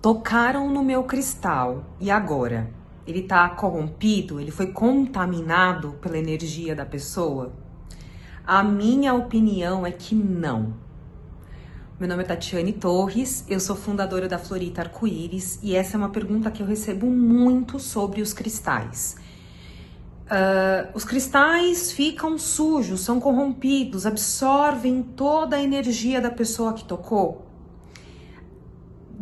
Tocaram no meu cristal e agora? Ele tá corrompido? Ele foi contaminado pela energia da pessoa? A minha opinião é que não. Meu nome é Tatiane Torres, eu sou fundadora da Florita Arco-Íris e essa é uma pergunta que eu recebo muito sobre os cristais. Os cristais ficam sujos, são corrompidos, absorvem toda a energia da pessoa que tocou?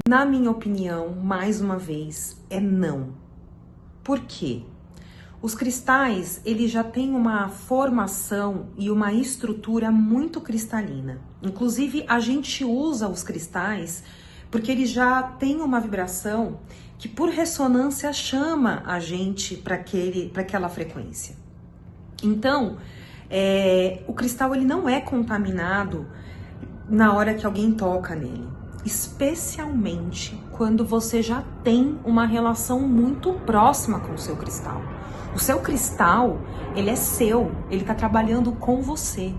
Na minha opinião, mais uma vez, é não. Por quê? Os cristais, eles já têm uma formação e uma estrutura muito cristalina. Inclusive, a gente usa os cristais porque eles já têm uma vibração que, por ressonância, chama a gente para aquela frequência. Então, o cristal ele não é contaminado na hora que alguém toca nele. Especialmente quando você já tem uma relação muito próxima com o seu cristal. O seu cristal, ele é seu, ele está trabalhando com você.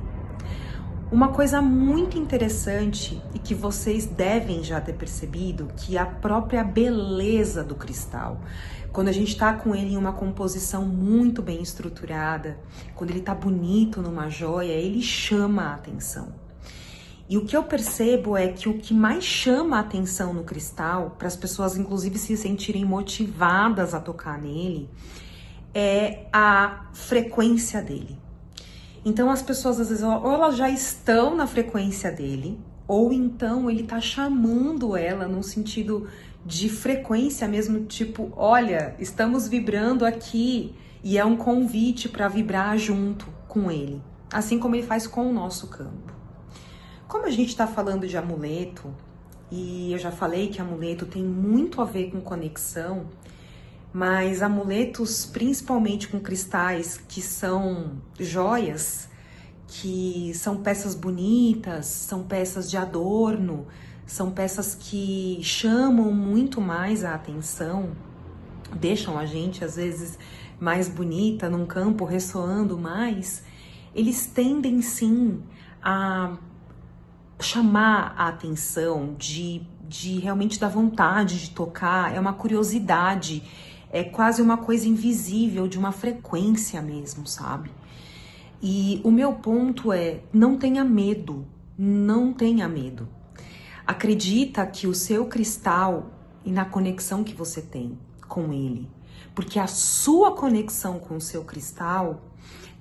Uma coisa muito interessante e que vocês devem já ter percebido, que é a própria beleza do cristal. Quando a gente está com ele em uma composição muito bem estruturada, quando ele está bonito numa joia, ele chama a atenção. E o que eu percebo é que o que mais chama a atenção no cristal, para as pessoas inclusive se sentirem motivadas a tocar nele, é a frequência dele. Então as pessoas às vezes ou elas já estão na frequência dele, ou então ele tá chamando ela num sentido de frequência mesmo, tipo, olha, estamos vibrando aqui, e é um convite para vibrar junto com ele, assim como ele faz com o nosso campo. Como a gente está falando de amuleto, e eu já falei que amuleto tem muito a ver com conexão, mas amuletos, principalmente com cristais, que são joias, que são peças bonitas, são peças de adorno, são peças que chamam muito mais a atenção, deixam a gente, às vezes, mais bonita, num campo ressoando mais, eles tendem, sim, a chamar a atenção, de realmente dar vontade de tocar, é uma curiosidade, é quase uma coisa invisível, de uma frequência mesmo, sabe? E o meu ponto é, não tenha medo, não tenha medo. Acredita que o seu cristal e na conexão que você tem com ele, porque a sua conexão com o seu cristal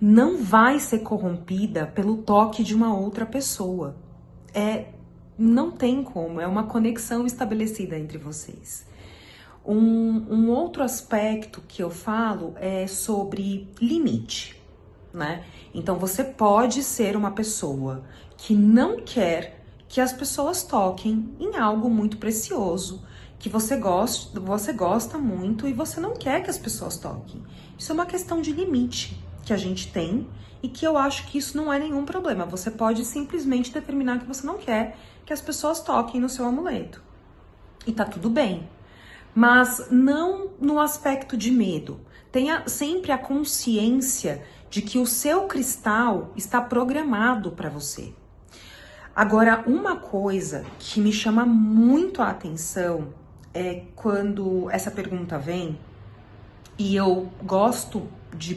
não vai ser corrompida pelo toque de uma outra pessoa. Não tem como, é uma conexão estabelecida entre vocês. Um outro aspecto que eu falo é sobre limite, né? Então você pode ser uma pessoa que não quer que as pessoas toquem em algo muito precioso, que você gosta muito e você não quer que as pessoas toquem. Isso é uma questão de limite que a gente tem e que eu acho que isso não é nenhum problema. Você pode simplesmente determinar que você não quer que as pessoas toquem no seu amuleto. E tá tudo bem. Mas não no aspecto de medo. Tenha sempre a consciência de que o seu cristal está programado para você. Agora, uma coisa que me chama muito a atenção é quando essa pergunta vem, e eu gosto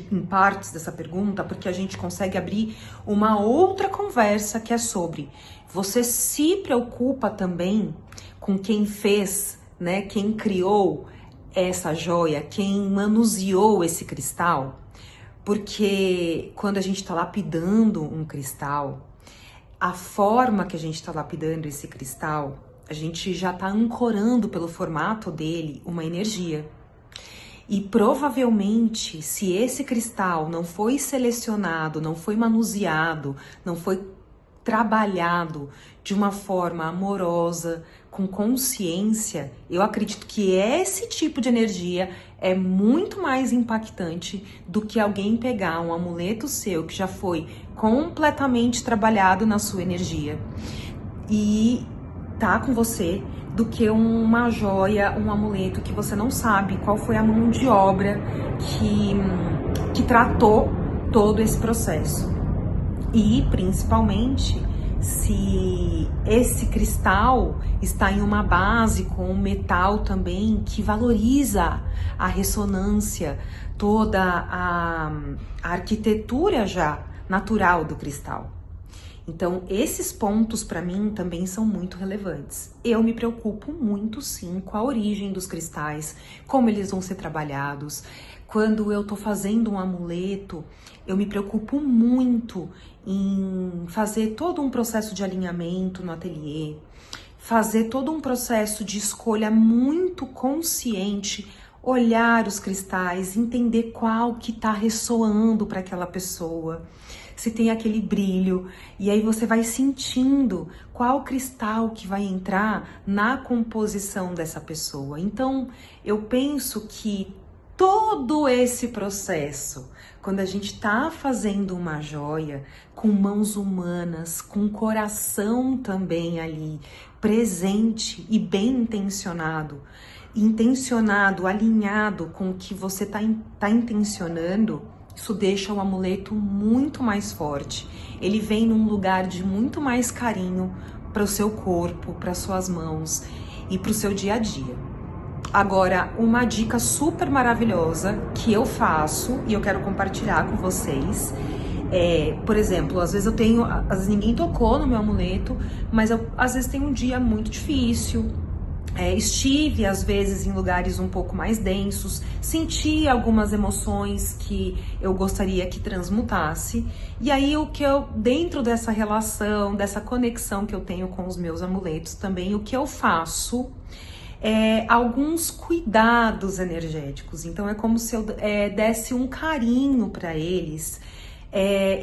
em partes dessa pergunta, porque a gente consegue abrir uma outra conversa que é sobre você se preocupa também com quem fez, né, quem criou essa joia, quem manuseou esse cristal, porque quando a gente está lapidando um cristal, a forma que a gente está lapidando esse cristal, a gente já está ancorando pelo formato dele uma energia. E provavelmente, se esse cristal não foi selecionado, não foi manuseado, não foi trabalhado de uma forma amorosa, com consciência, eu acredito que esse tipo de energia é muito mais impactante do que alguém pegar um amuleto seu que já foi completamente trabalhado na sua energia e tá com você, do que uma joia, um amuleto que você não sabe qual foi a mão de obra que tratou todo esse processo. E, principalmente, se esse cristal está em uma base com um metal também que valoriza a ressonância, toda a arquitetura já natural do cristal. Então, esses pontos para mim também são muito relevantes. Eu me preocupo muito, sim, com a origem dos cristais, como eles vão ser trabalhados. Quando eu tô fazendo um amuleto, eu me preocupo muito em fazer todo um processo de alinhamento no ateliê, fazer todo um processo de escolha muito consciente, olhar os cristais, entender qual que tá ressoando para aquela pessoa, se tem aquele brilho, e aí você vai sentindo qual cristal que vai entrar na composição dessa pessoa. Então, eu penso que todo esse processo, quando a gente tá fazendo uma joia com mãos humanas, com coração também ali presente e bem intencionado, alinhado com o que você tá intencionando, isso deixa o amuleto muito mais forte. Ele vem num lugar de muito mais carinho para o seu corpo, para suas mãos e para o seu dia a dia. Agora, uma dica super maravilhosa que eu faço e eu quero compartilhar com vocês por exemplo, às vezes às vezes ninguém tocou no meu amuleto, mas eu às vezes tenho um dia muito difícil. Estive às vezes em lugares um pouco mais densos, senti algumas emoções que eu gostaria que transmutasse, e aí dentro dessa relação, dessa conexão que eu tenho com os meus amuletos também, o que eu faço alguns cuidados energéticos. Então é como se eu desse um carinho para eles.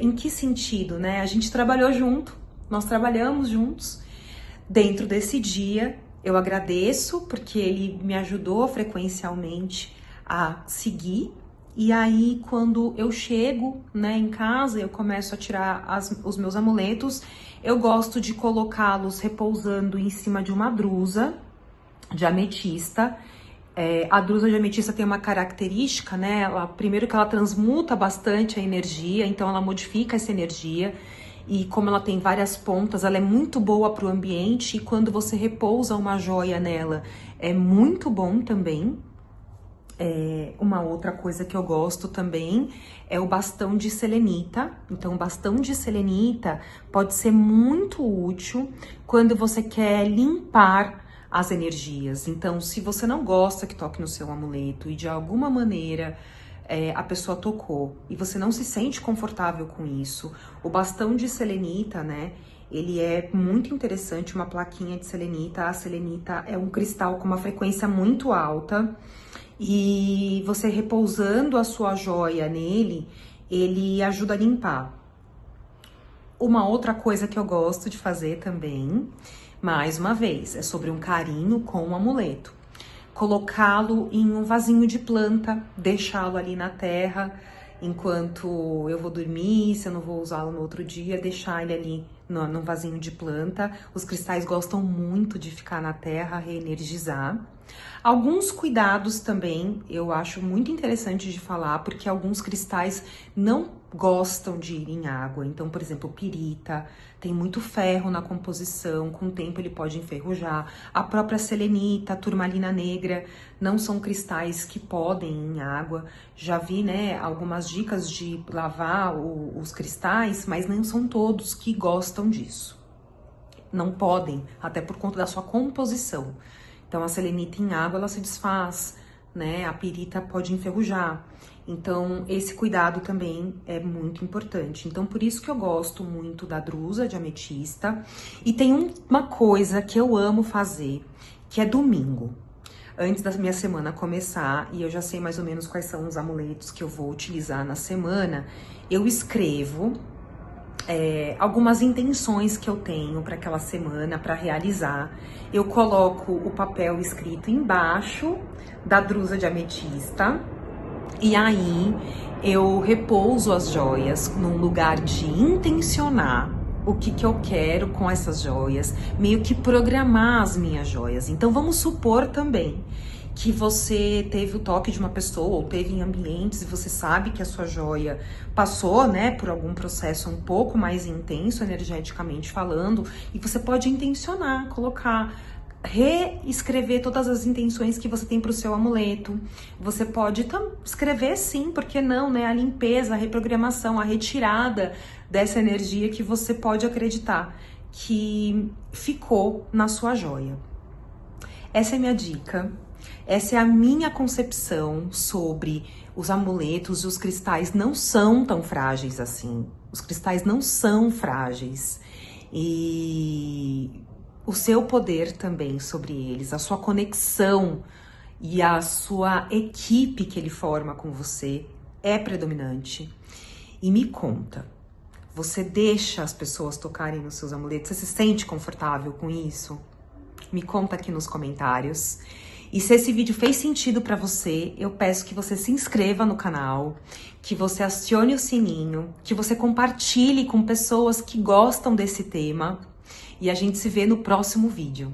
Em que sentido, né? A gente trabalhou junto, nós trabalhamos juntos. Dentro desse dia, eu agradeço porque ele me ajudou frequencialmente a seguir. E aí, quando eu chego, né, em casa, eu começo a tirar os meus amuletos, eu gosto de colocá-los repousando em cima de uma drusa de ametista. A drusa de ametista tem uma característica, né? Primeiro que ela transmuta bastante a energia, então ela modifica essa energia. E como ela tem várias pontas, ela é muito boa para o ambiente, e quando você repousa uma joia nela, é muito bom também. Uma outra coisa que eu gosto também é o bastão de selenita. Então, o bastão de selenita pode ser muito útil quando você quer limpar as energias. Então, se você não gosta que toque no seu amuleto e de alguma maneira a pessoa tocou e você não se sente confortável com isso, o bastão de selenita, né, ele é muito interessante, uma plaquinha de selenita. A selenita é um cristal com uma frequência muito alta, e você repousando a sua joia nele, ele ajuda a limpar. Uma outra coisa que eu gosto de fazer também, mais uma vez, é sobre um carinho com o amuleto. Colocá-lo em um vasinho de planta, deixá-lo ali na terra enquanto eu vou dormir, se eu não vou usá-lo no outro dia, deixar ele ali no vasinho de planta. Os cristais gostam muito de ficar na terra, reenergizar. Alguns cuidados também eu acho muito interessante de falar, porque alguns cristais não gostam de ir em água. Então, por exemplo, o pirita tem muito ferro na composição, com o tempo ele pode enferrujar. A própria selenita, a turmalina negra, não são cristais que podem ir em água. Já vi, né, algumas dicas de lavar os cristais, mas não são todos que gostam disso. Não podem, até por conta da sua composição. Então, a selenita em água, ela se desfaz, né? A pirita pode enferrujar. Então, esse cuidado também é muito importante. Então, por isso que eu gosto muito da drusa de ametista. E tem uma coisa que eu amo fazer, que é domingo. Antes da minha semana começar, e eu já sei mais ou menos quais são os amuletos que eu vou utilizar na semana, eu escrevo algumas intenções que eu tenho para aquela semana, para realizar. Eu coloco o papel escrito embaixo da drusa de ametista, e aí eu repouso as joias num lugar de intencionar, o que que eu quero com essas joias, meio que programar as minhas joias. Então vamos supor também que você teve o toque de uma pessoa ou teve em ambientes e você sabe que a sua joia passou, né, por algum processo um pouco mais intenso energeticamente falando, e você pode intencionar, colocar, reescrever todas as intenções que você tem para o seu amuleto. Você pode escrever sim, porque não, né? A limpeza, a reprogramação, a retirada dessa energia que você pode acreditar que ficou na sua joia. Essa é a minha dica. Essa é a minha concepção sobre os amuletos e os cristais não são tão frágeis assim. Os cristais não são frágeis. E o seu poder também sobre eles, a sua conexão e a sua equipe que ele forma com você é predominante. E me conta, você deixa as pessoas tocarem nos seus amuletos? Você se sente confortável com isso? Me conta aqui nos comentários. E se esse vídeo fez sentido para você, eu peço que você se inscreva no canal, que você acione o sininho, que você compartilhe com pessoas que gostam desse tema. E a gente se vê no próximo vídeo.